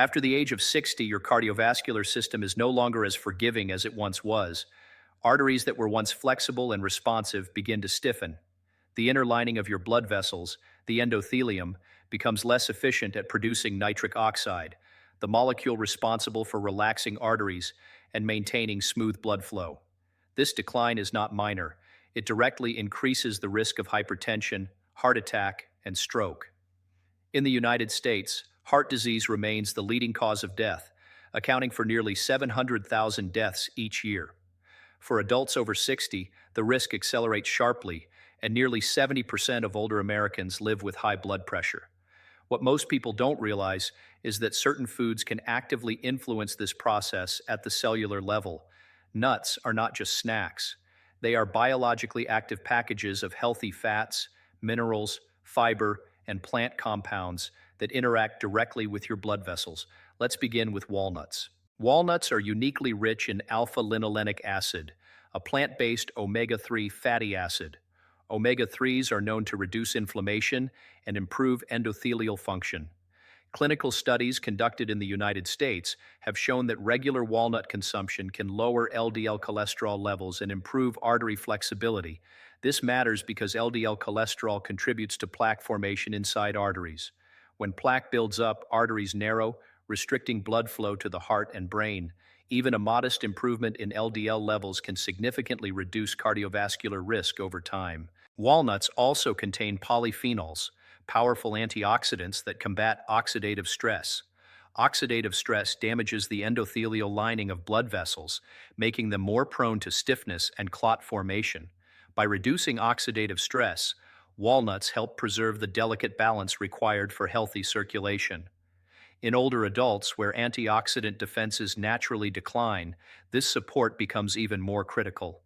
After the age of 60, your cardiovascular system is no longer as forgiving as it once was. Arteries that were once flexible and responsive begin to stiffen. The inner lining of your blood vessels, the endothelium, becomes less efficient at producing nitric oxide, the molecule responsible for relaxing arteries and maintaining smooth blood flow. This decline is not minor. It directly increases the risk of hypertension, heart attack, and stroke. In the United States, heart disease remains the leading cause of death, accounting for nearly 700,000 deaths each year. For adults over 60, the risk accelerates sharply, and nearly 70% of older Americans live with high blood pressure. What most people don't realize is that certain foods can actively influence this process at the cellular level. Nuts are not just snacks. They are biologically active packages of healthy fats, minerals, fiber, and plant compounds that interact directly with your blood vessels. Let's begin with walnuts. Walnuts are uniquely rich in alpha-linolenic acid, a plant-based omega-3 fatty acid. Omega-3s are known to reduce inflammation and improve endothelial function. Clinical studies conducted in the United States have shown that regular walnut consumption can lower LDL cholesterol levels and improve artery flexibility. This matters because LDL cholesterol contributes to plaque formation inside arteries. When plaque builds up, arteries narrow, restricting blood flow to the heart and brain. Even a modest improvement in LDL levels can significantly reduce cardiovascular risk over time. Walnuts also contain polyphenols, powerful antioxidants that combat oxidative stress. Oxidative stress damages the endothelial lining of blood vessels, making them more prone to stiffness and clot formation. By reducing oxidative stress, walnuts help preserve the delicate balance required for healthy circulation. In older adults, where antioxidant defenses naturally decline, this support becomes even more critical.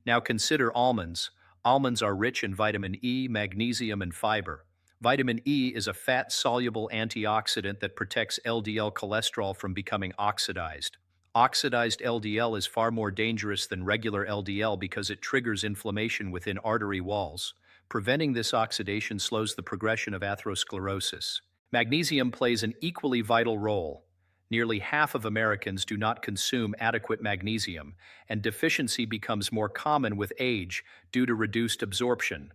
Now consider almonds. Almonds are rich in vitamin E, magnesium, and fiber. Vitamin E is a fat-soluble antioxidant that protects LDL cholesterol from becoming oxidized. Oxidized LDL is far more dangerous than regular LDL because it triggers inflammation within artery walls. Preventing this oxidation slows the progression of atherosclerosis. Magnesium plays an equally vital role. Nearly half of Americans do not consume adequate magnesium, and deficiency becomes more common with age due to reduced absorption.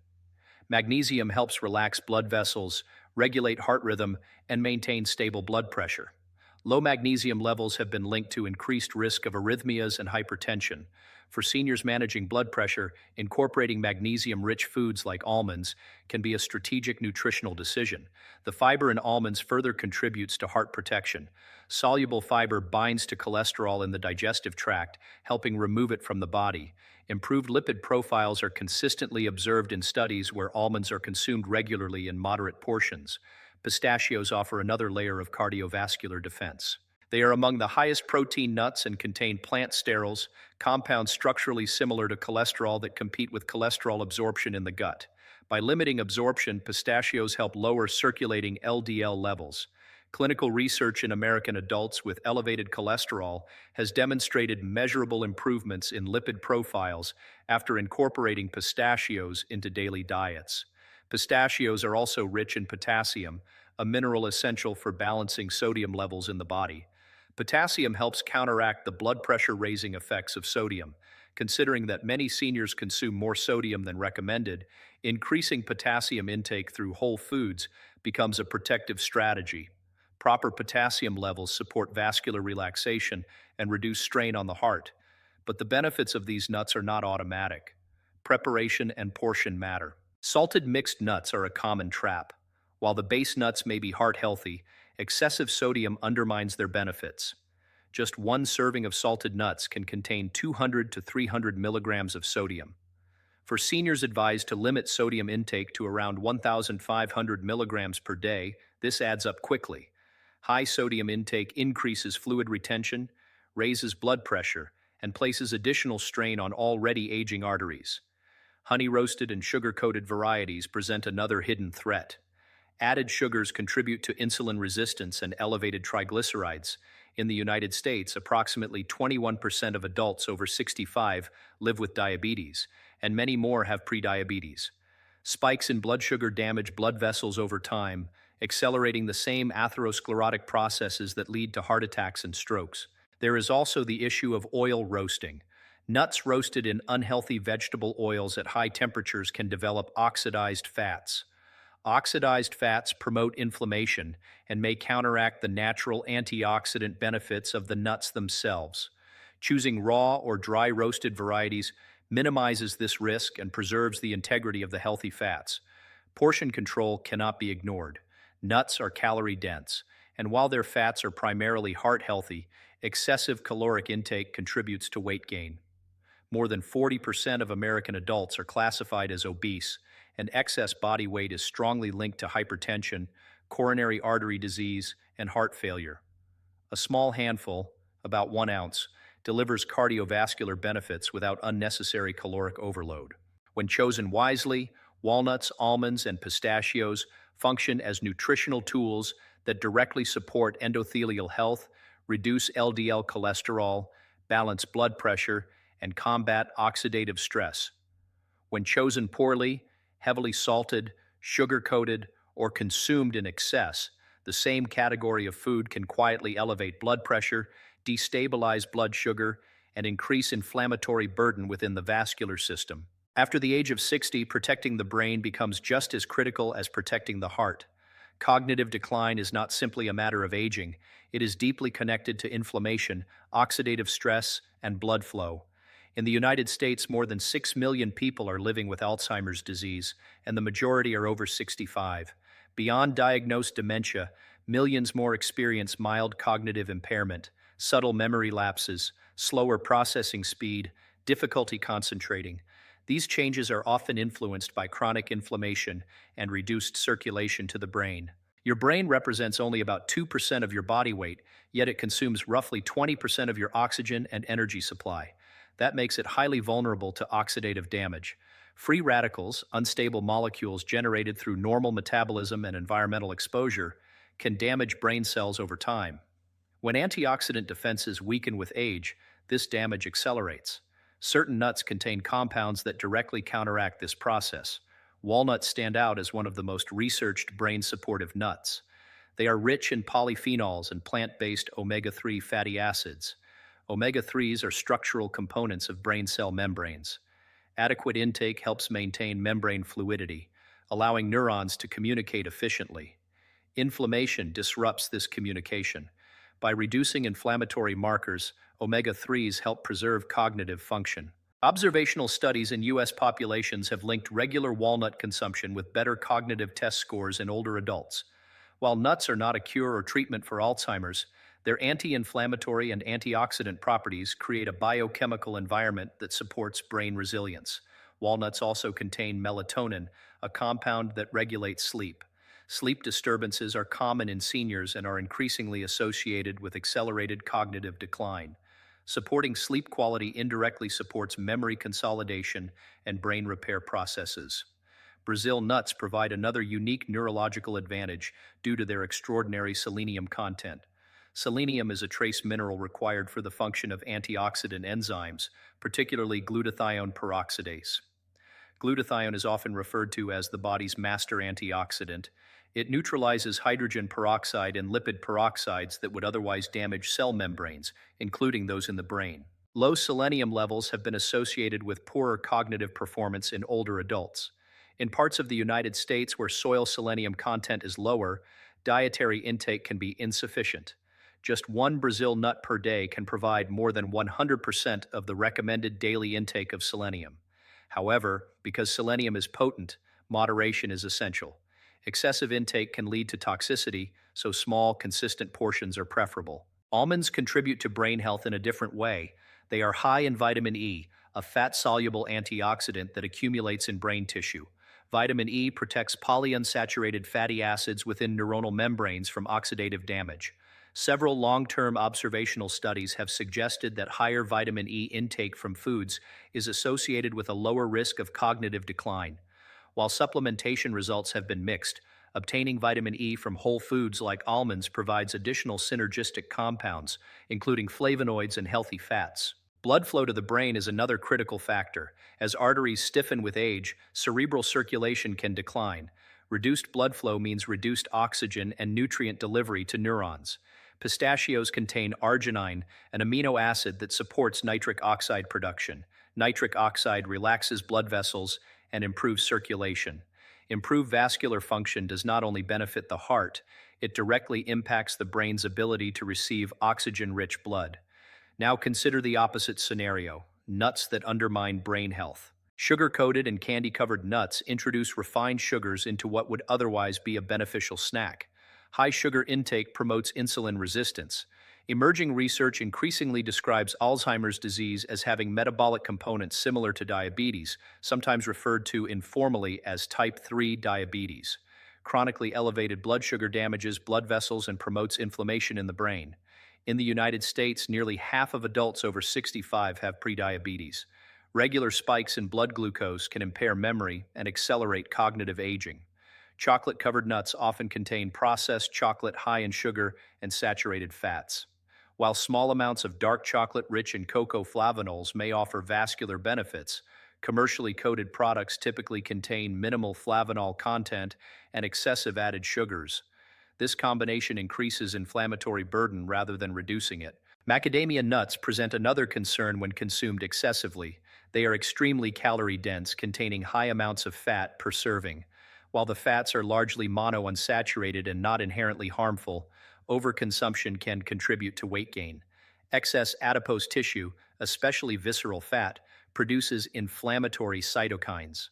Magnesium helps relax blood vessels, regulate heart rhythm, and maintain stable blood pressure. Low magnesium levels have been linked to increased risk of arrhythmias and hypertension. For seniors managing blood pressure, incorporating magnesium-rich foods like almonds can be a strategic nutritional decision. The fiber in almonds further contributes to heart protection. Soluble fiber binds to cholesterol in the digestive tract, helping remove it from the body. Improved lipid profiles are consistently observed in studies where almonds are consumed regularly in moderate portions. Pistachios offer another layer of cardiovascular defense. They are among the highest protein nuts and contain plant sterols, compounds structurally similar to cholesterol that compete with cholesterol absorption in the gut. By limiting absorption, pistachios help lower circulating LDL levels. Clinical research in American adults with elevated cholesterol has demonstrated measurable improvements in lipid profiles after incorporating pistachios into daily diets. Pistachios are also rich in potassium, a mineral essential for balancing sodium levels in the body. Potassium helps counteract the blood pressure-raising effects of sodium. Considering that many seniors consume more sodium than recommended, increasing potassium intake through whole foods becomes a protective strategy. Proper potassium levels support vascular relaxation and reduce strain on the heart. But the benefits of these nuts are not automatic. Preparation and portion matter. Salted mixed nuts are a common trap. While the base nuts may be heart-healthy, excessive sodium undermines their benefits. Just one serving of salted nuts can contain 200 to 300 milligrams of sodium. For seniors advised to limit sodium intake to around 1,500 milligrams per day, this adds up quickly. High sodium intake increases fluid retention, raises blood pressure, and places additional strain on already aging arteries. Honey-roasted and sugar-coated varieties present another hidden threat. Added sugars contribute to insulin resistance and elevated triglycerides. In the United States, approximately 21% of adults over 65 live with diabetes, and many more have prediabetes. Spikes in blood sugar damage blood vessels over time, accelerating the same atherosclerotic processes that lead to heart attacks and strokes. There is also the issue of oil roasting. Nuts roasted in unhealthy vegetable oils at high temperatures can develop oxidized fats. Oxidized fats promote inflammation and may counteract the natural antioxidant benefits of the nuts themselves. Choosing raw or dry roasted varieties minimizes this risk and preserves the integrity of the healthy fats. Portion control cannot be ignored. Nuts are calorie dense, and while their fats are primarily heart healthy, excessive caloric intake contributes to weight gain. More than 40% of American adults are classified as obese, and excess body weight is strongly linked to hypertension, coronary artery disease, and heart failure. A small handful, about 1 ounce, delivers cardiovascular benefits without unnecessary caloric overload. When chosen wisely, walnuts, almonds, and pistachios function as nutritional tools that directly support endothelial health, reduce LDL cholesterol, balance blood pressure, and combat oxidative stress. When chosen poorly, heavily salted, sugar-coated, or consumed in excess, the same category of food can quietly elevate blood pressure, destabilize blood sugar, and increase inflammatory burden within the vascular system. After the age of 60, protecting the brain becomes just as critical as protecting the heart. Cognitive decline is not simply a matter of aging, it is deeply connected to inflammation, oxidative stress, and blood flow. In the United States, more than 6 million people are living with Alzheimer's disease, and the majority are over 65. Beyond diagnosed dementia, millions more experience mild cognitive impairment, subtle memory lapses, slower processing speed, difficulty concentrating. These changes are often influenced by chronic inflammation and reduced circulation to the brain. Your brain represents only about 2% of your body weight, yet it consumes roughly 20% of your oxygen and energy supply. That makes it highly vulnerable to oxidative damage. Free radicals, unstable molecules generated through normal metabolism and environmental exposure, can damage brain cells over time. When antioxidant defenses weaken with age, this damage accelerates. Certain nuts contain compounds that directly counteract this process. Walnuts stand out as one of the most researched brain-supportive nuts. They are rich in polyphenols and plant-based omega-3 fatty acids. Omega-3s are structural components of brain cell membranes. Adequate intake helps maintain membrane fluidity, allowing neurons to communicate efficiently. Inflammation disrupts this communication. By reducing inflammatory markers, omega-3s help preserve cognitive function. Observational studies in U.S. populations have linked regular walnut consumption with better cognitive test scores in older adults. While nuts are not a cure or treatment for Alzheimer's, their anti-inflammatory and antioxidant properties create a biochemical environment that supports brain resilience. Walnuts also contain melatonin, a compound that regulates sleep. Sleep disturbances are common in seniors and are increasingly associated with accelerated cognitive decline. Supporting sleep quality indirectly supports memory consolidation and brain repair processes. Brazil nuts provide another unique neurological advantage due to their extraordinary selenium content. Selenium is a trace mineral required for the function of antioxidant enzymes, particularly glutathione peroxidase. Glutathione is often referred to as the body's master antioxidant. It neutralizes hydrogen peroxide and lipid peroxides that would otherwise damage cell membranes, including those in the brain. Low selenium levels have been associated with poorer cognitive performance in older adults. In parts of the United States where soil selenium content is lower, dietary intake can be insufficient. Just one Brazil nut per day can provide more than 100% of the recommended daily intake of selenium. However, because selenium is potent, moderation is essential. Excessive intake can lead to toxicity, so small, consistent portions are preferable. Almonds contribute to brain health in a different way. They are high in vitamin E, a fat-soluble antioxidant that accumulates in brain tissue. Vitamin E protects polyunsaturated fatty acids within neuronal membranes from oxidative damage. Several long-term observational studies have suggested that higher vitamin E intake from foods is associated with a lower risk of cognitive decline. While supplementation results have been mixed, obtaining vitamin E from whole foods like almonds provides additional synergistic compounds, including flavonoids and healthy fats. Blood flow to the brain is another critical factor. As arteries stiffen with age, cerebral circulation can decline. Reduced blood flow means reduced oxygen and nutrient delivery to neurons. Pistachios contain arginine, an amino acid that supports nitric oxide production. Nitric oxide relaxes blood vessels and improves circulation. Improved vascular function does not only benefit the heart, it directly impacts the brain's ability to receive oxygen-rich blood. Now consider the opposite scenario: nuts that undermine brain health. Sugar-coated and candy-covered nuts introduce refined sugars into what would otherwise be a beneficial snack. High sugar intake promotes insulin resistance. Emerging research increasingly describes Alzheimer's disease as having metabolic components similar to diabetes, sometimes referred to informally as type 3 diabetes. Chronically elevated blood sugar damages blood vessels and promotes inflammation in the brain. In the United States, nearly half of adults over 65 have prediabetes. Regular spikes in blood glucose can impair memory and accelerate cognitive aging. Chocolate-covered nuts often contain processed chocolate high in sugar and saturated fats. While small amounts of dark chocolate rich in cocoa flavonols may offer vascular benefits, commercially coated products typically contain minimal flavanol content and excessive added sugars. This combination increases inflammatory burden rather than reducing it. Macadamia nuts present another concern when consumed excessively. They are extremely calorie-dense, containing high amounts of fat per serving. While the fats are largely monounsaturated and not inherently harmful, overconsumption can contribute to weight gain. Excess adipose tissue, especially visceral fat, produces inflammatory cytokines.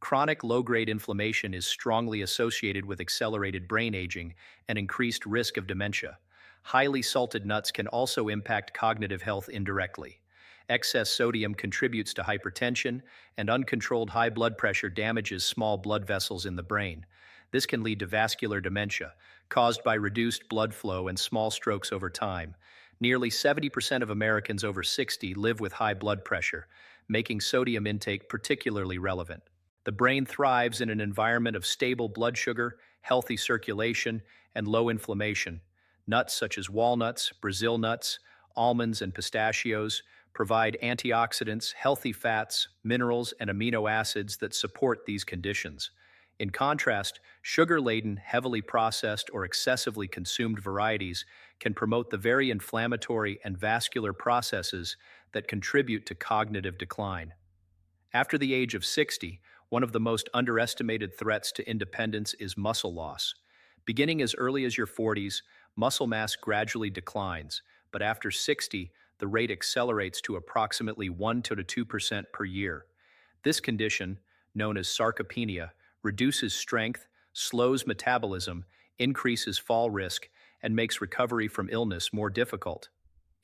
Chronic low-grade inflammation is strongly associated with accelerated brain aging and increased risk of dementia. Highly salted nuts can also impact cognitive health indirectly. Excess sodium contributes to hypertension, and uncontrolled high blood pressure damages small blood vessels in the brain. This can lead to vascular dementia, caused by reduced blood flow and small strokes over time. Nearly 70% of Americans over 60 live with high blood pressure, making sodium intake particularly relevant. The brain thrives in an environment of stable blood sugar, healthy circulation, and low inflammation. Nuts such as walnuts, Brazil nuts, almonds, and pistachios provide antioxidants, healthy fats, minerals, and amino acids that support these conditions. In contrast, sugar-laden, heavily processed, or excessively consumed varieties can promote the very inflammatory and vascular processes that contribute to cognitive decline. After the age of 60, one of the most underestimated threats to independence is muscle loss. Beginning as early as your 40s, muscle mass gradually declines, but after 60, the rate accelerates to approximately 1 to 2% per year. This condition, known as sarcopenia, reduces strength, slows metabolism, increases fall risk, and makes recovery from illness more difficult.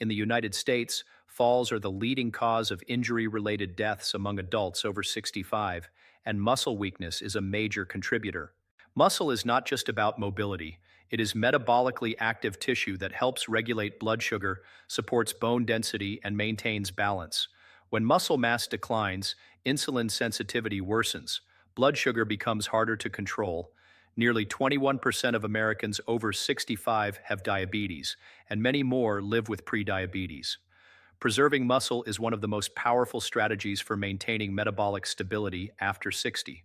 In the United States, falls are the leading cause of injury-related deaths among adults over 65, and muscle weakness is a major contributor. Muscle is not just about mobility. It is metabolically active tissue that helps regulate blood sugar, supports bone density, and maintains balance. When muscle mass declines, insulin sensitivity worsens. Blood sugar becomes harder to control. Nearly 21% of Americans over 65 have diabetes, and many more live with prediabetes. Preserving muscle is one of the most powerful strategies for maintaining metabolic stability after 60.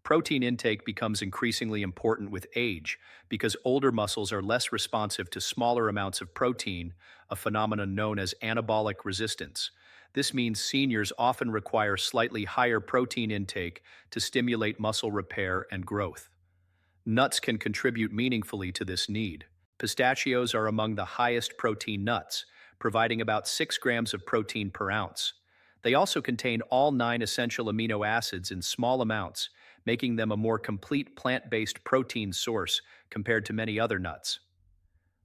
Protein intake becomes increasingly important with age because older muscles are less responsive to smaller amounts of protein, a phenomenon known as anabolic resistance. This means seniors often require slightly higher protein intake to stimulate muscle repair and growth. Nuts can contribute meaningfully to this need. Pistachios are among the highest protein nuts, providing about 6 grams of protein per ounce. They also contain all 9 essential amino acids in small amounts, making them a more complete plant-based protein source compared to many other nuts.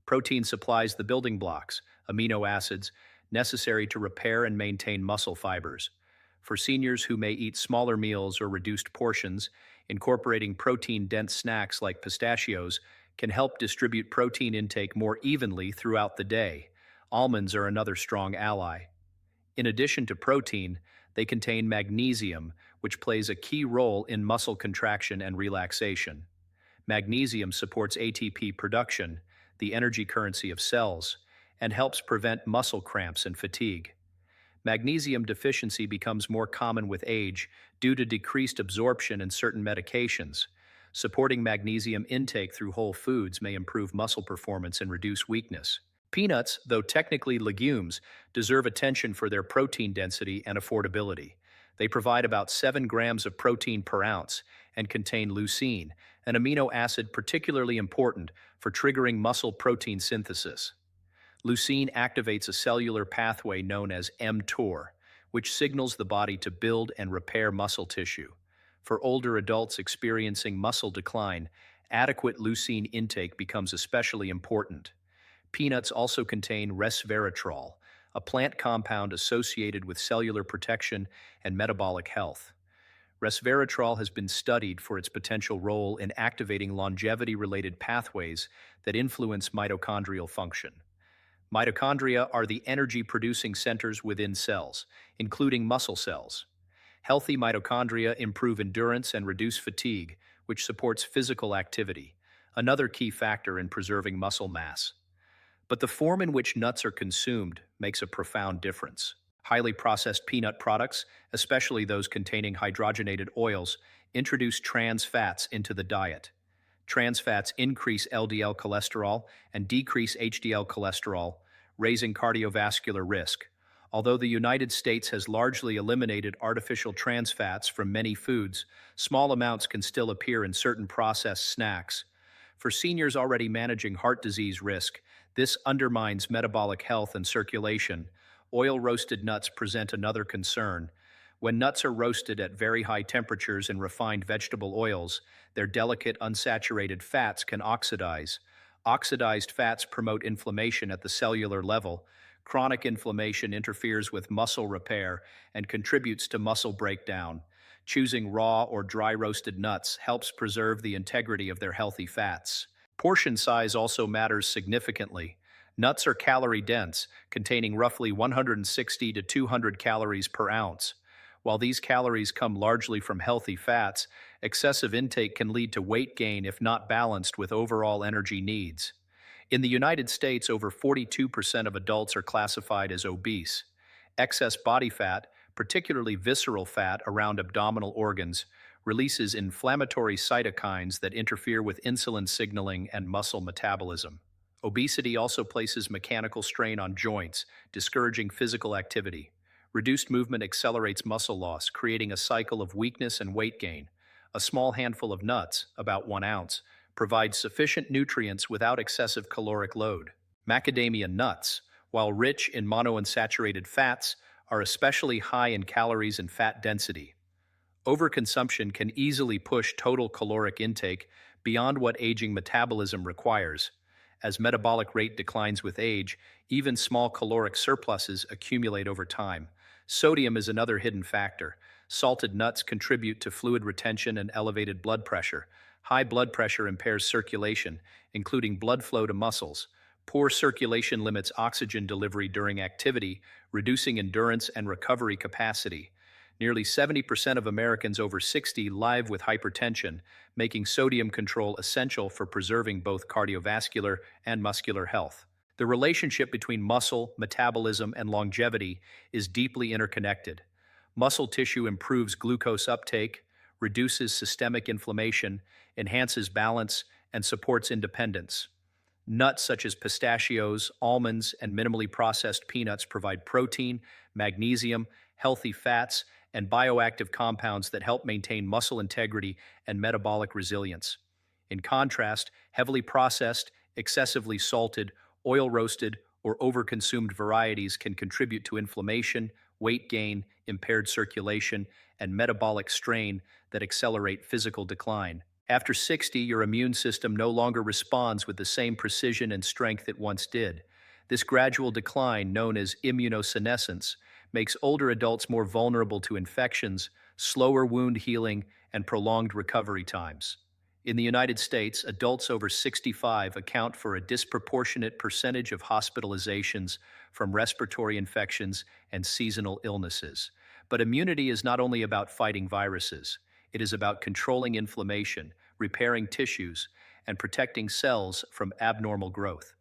Protein supplies the building blocks, amino acids, necessary to repair and maintain muscle fibers. For seniors who may eat smaller meals or reduced portions, incorporating protein-dense snacks like pistachios can help distribute protein intake more evenly throughout the day. Almonds are another strong ally. In addition to protein, they contain magnesium, which plays a key role in muscle contraction and relaxation. Magnesium supports ATP production, the energy currency of cells, and helps prevent muscle cramps and fatigue. Magnesium deficiency becomes more common with age due to decreased absorption in certain medications, Supporting magnesium intake through whole foods may improve muscle performance and reduce weakness. Peanuts, though technically legumes, deserve attention for their protein density and affordability. They provide about 7 grams of protein per ounce and contain leucine, an amino acid particularly important for triggering muscle protein synthesis. Leucine activates a cellular pathway known as mTOR, which signals the body to build and repair muscle tissue. For older adults experiencing muscle decline, adequate leucine intake becomes especially important. Peanuts also contain resveratrol, a plant compound associated with cellular protection and metabolic health. Resveratrol has been studied for its potential role in activating longevity-related pathways that influence mitochondrial function. Mitochondria are the energy-producing centers within cells, including muscle cells. Healthy mitochondria improve endurance and reduce fatigue, which supports physical activity, another key factor in preserving muscle mass. But the form in which nuts are consumed makes a profound difference. Highly processed peanut products, especially those containing hydrogenated oils, introduce trans fats into the diet. Trans fats increase LDL cholesterol and decrease HDL cholesterol, raising cardiovascular risk. Although the United States has largely eliminated artificial trans fats from many foods, small amounts can still appear in certain processed snacks. For seniors already managing heart disease risk, this undermines metabolic health and circulation. Oil-roasted nuts present another concern. When nuts are roasted at very high temperatures in refined vegetable oils, their delicate unsaturated fats can oxidize. Oxidized fats promote inflammation at the cellular level. Chronic inflammation interferes with muscle repair and contributes to muscle breakdown. Choosing raw or dry roasted nuts helps preserve the integrity of their healthy fats. Portion size also matters significantly. Nuts are calorie-dense, containing roughly 160 to 200 calories per ounce. While these calories come largely from healthy fats, excessive intake can lead to weight gain if not balanced with overall energy needs. In the United States, over 42% of adults are classified as obese. Excess body fat, particularly visceral fat around abdominal organs, releases inflammatory cytokines that interfere with insulin signaling and muscle metabolism. Obesity also places mechanical strain on joints, discouraging physical activity. Reduced movement accelerates muscle loss, creating a cycle of weakness and weight gain. A small handful of nuts, about 1 ounce, provides sufficient nutrients without excessive caloric load. Macadamia nuts, while rich in monounsaturated fats, are especially high in calories and fat density. Overconsumption can easily push total caloric intake beyond what aging metabolism requires. As metabolic rate declines with age, even small caloric surpluses accumulate over time. Sodium is another hidden factor. Salted nuts contribute to fluid retention and elevated blood pressure. High blood pressure impairs circulation, including blood flow to muscles. Poor circulation limits oxygen delivery during activity, reducing endurance and recovery capacity. Nearly 70% of Americans over 60 live with hypertension, making sodium control essential for preserving both cardiovascular and muscular health. The relationship between muscle, metabolism, and longevity is deeply interconnected. Muscle tissue improves glucose uptake, reduces systemic inflammation, enhances balance, and supports independence. Nuts such as pistachios, almonds, and minimally processed peanuts provide protein, magnesium, healthy fats, and bioactive compounds that help maintain muscle integrity and metabolic resilience. In contrast, heavily processed, excessively salted, oil-roasted, or overconsumed varieties can contribute to inflammation, weight gain, impaired circulation, and metabolic strain that accelerate physical decline. After 60, your immune system no longer responds with the same precision and strength it once did. This gradual decline, known as immunosenescence, makes older adults more vulnerable to infections, slower wound healing, and prolonged recovery times. In the United States, adults over 65 account for a disproportionate percentage of hospitalizations from respiratory infections and seasonal illnesses. But immunity is not only about fighting viruses. It is about controlling inflammation, repairing tissues, and protecting cells from abnormal growth.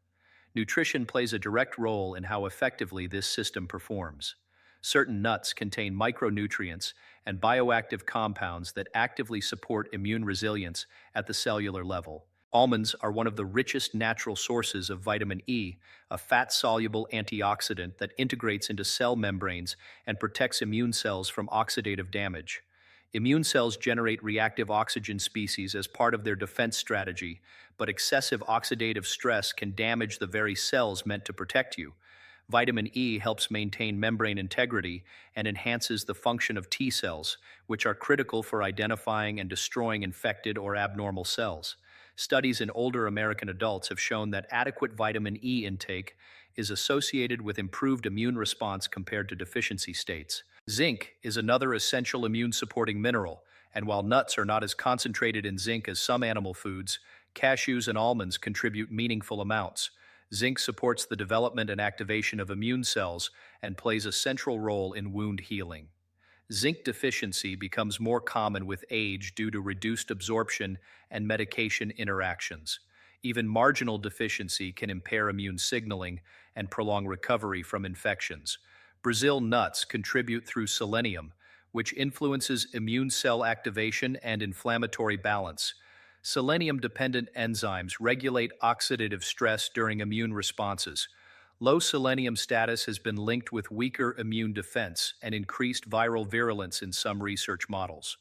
Nutrition plays a direct role in how effectively this system performs. Certain nuts contain micronutrients and bioactive compounds that actively support immune resilience at the cellular level. Almonds are one of the richest natural sources of vitamin E, a fat-soluble antioxidant that integrates into cell membranes and protects immune cells from oxidative damage. Immune cells generate reactive oxygen species as part of their defense strategy, but excessive oxidative stress can damage the very cells meant to protect you. Vitamin E helps maintain membrane integrity and enhances the function of T cells, which are critical for identifying and destroying infected or abnormal cells. Studies in older American adults have shown that adequate vitamin E intake is associated with improved immune response compared to deficiency states. Zinc is another essential immune-supporting mineral, and while nuts are not as concentrated in zinc as some animal foods, cashews and almonds contribute meaningful amounts. Zinc supports the development and activation of immune cells and plays a central role in wound healing. Zinc deficiency becomes more common with age due to reduced absorption and medication interactions. Even marginal deficiency can impair immune signaling and prolong recovery from infections. Brazil nuts contribute through selenium, which influences immune cell activation and inflammatory balance. Selenium-dependent enzymes regulate oxidative stress during immune responses. Low selenium status has been linked with weaker immune defense and increased viral virulence in some research models.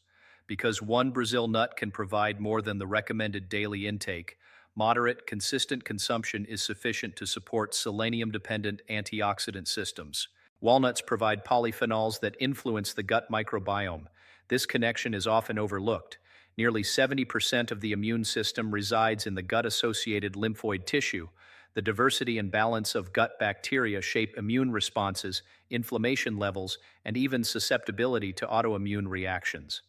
Because one Brazil nut can provide more than the recommended daily intake, moderate, consistent consumption is sufficient to support selenium-dependent antioxidant systems. Walnuts provide polyphenols that influence the gut microbiome. This connection is often overlooked. Nearly 70% of the immune system resides in the gut-associated lymphoid tissue. The diversity and balance of gut bacteria shape immune responses, inflammation levels, and even susceptibility to autoimmune reactions.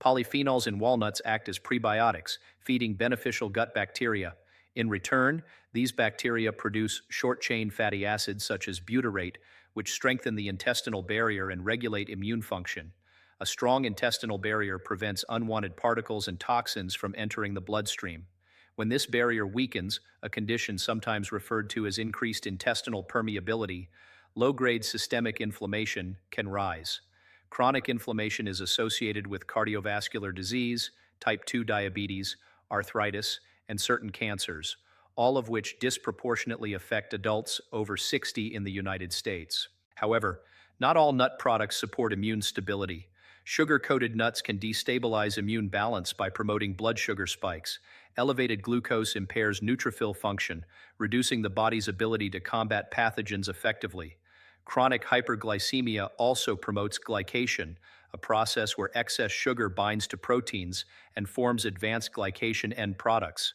Polyphenols in walnuts act as prebiotics, feeding beneficial gut bacteria. In return, these bacteria produce short-chain fatty acids such as butyrate, which strengthen the intestinal barrier and regulate immune function. A strong intestinal barrier prevents unwanted particles and toxins from entering the bloodstream. When this barrier weakens, a condition sometimes referred to as increased intestinal permeability, low-grade systemic inflammation can rise. Chronic inflammation is associated with cardiovascular disease, type 2 diabetes, arthritis, and certain cancers, all of which disproportionately affect adults over 60 in the United States. However, not all nut products support immune stability. Sugar-coated nuts can destabilize immune balance by promoting blood sugar spikes. Elevated glucose impairs neutrophil function, reducing the body's ability to combat pathogens effectively. Chronic hyperglycemia also promotes glycation, a process where excess sugar binds to proteins and forms advanced glycation end products.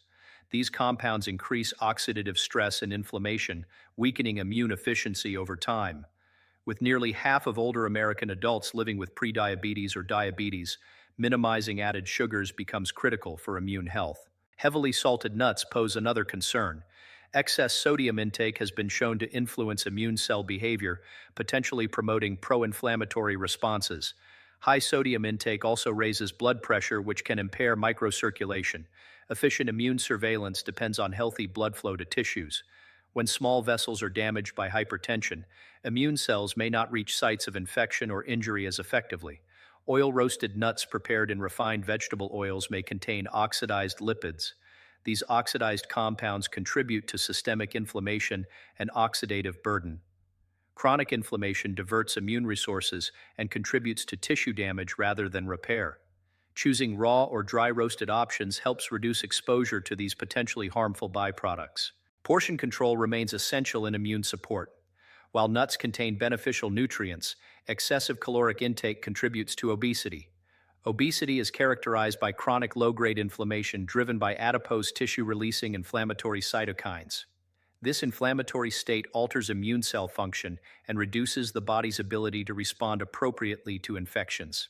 These compounds increase oxidative stress and inflammation, weakening immune efficiency over time. With nearly half of older American adults living with prediabetes or diabetes, minimizing added sugars becomes critical for immune health. Heavily salted nuts pose another concern. Excess sodium intake has been shown to influence immune cell behavior, potentially promoting pro-inflammatory responses. High sodium intake also raises blood pressure, which can impair microcirculation. Efficient immune surveillance depends on healthy blood flow to tissues. When small vessels are damaged by hypertension, immune cells may not reach sites of infection or injury as effectively. Oil-roasted nuts prepared in refined vegetable oils may contain oxidized lipids. These oxidized compounds contribute to systemic inflammation and oxidative burden. Chronic inflammation diverts immune resources and contributes to tissue damage rather than repair. Choosing raw or dry roasted options helps reduce exposure to these potentially harmful byproducts. Portion control remains essential in immune support. While nuts contain beneficial nutrients, excessive caloric intake contributes to obesity. Obesity is characterized by chronic low-grade inflammation driven by adipose tissue-releasing inflammatory cytokines. This inflammatory state alters immune cell function and reduces the body's ability to respond appropriately to infections.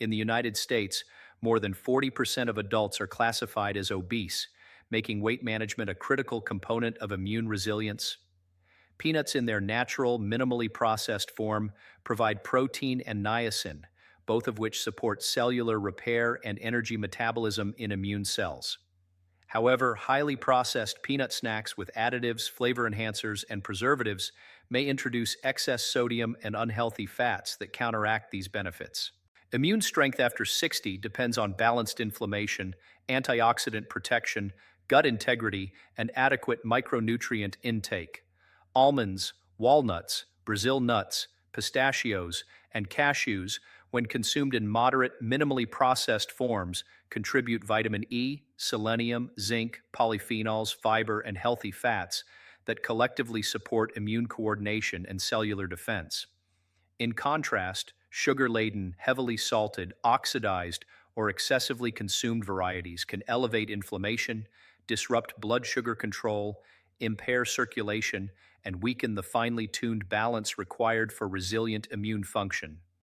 In the United States, more than 40% of adults are classified as obese, making weight management a critical component of immune resilience. Peanuts in their natural, minimally processed form provide protein and niacin, both of which support cellular repair and energy metabolism in immune cells. However, highly processed peanut snacks with additives, flavor enhancers, and preservatives may introduce excess sodium and unhealthy fats that counteract these benefits. Immune strength after 60 depends on balanced inflammation, antioxidant protection, gut integrity, and adequate micronutrient intake. Almonds, walnuts, Brazil nuts, pistachios, and cashews, when consumed in moderate, minimally processed forms, contribute vitamin E, selenium, zinc, polyphenols, fiber, and healthy fats that collectively support immune coordination and cellular defense. In contrast, sugar-laden, heavily salted, oxidized, or excessively consumed varieties can elevate inflammation, disrupt blood sugar control, impair circulation, and weaken the finely tuned balance required for resilient immune function.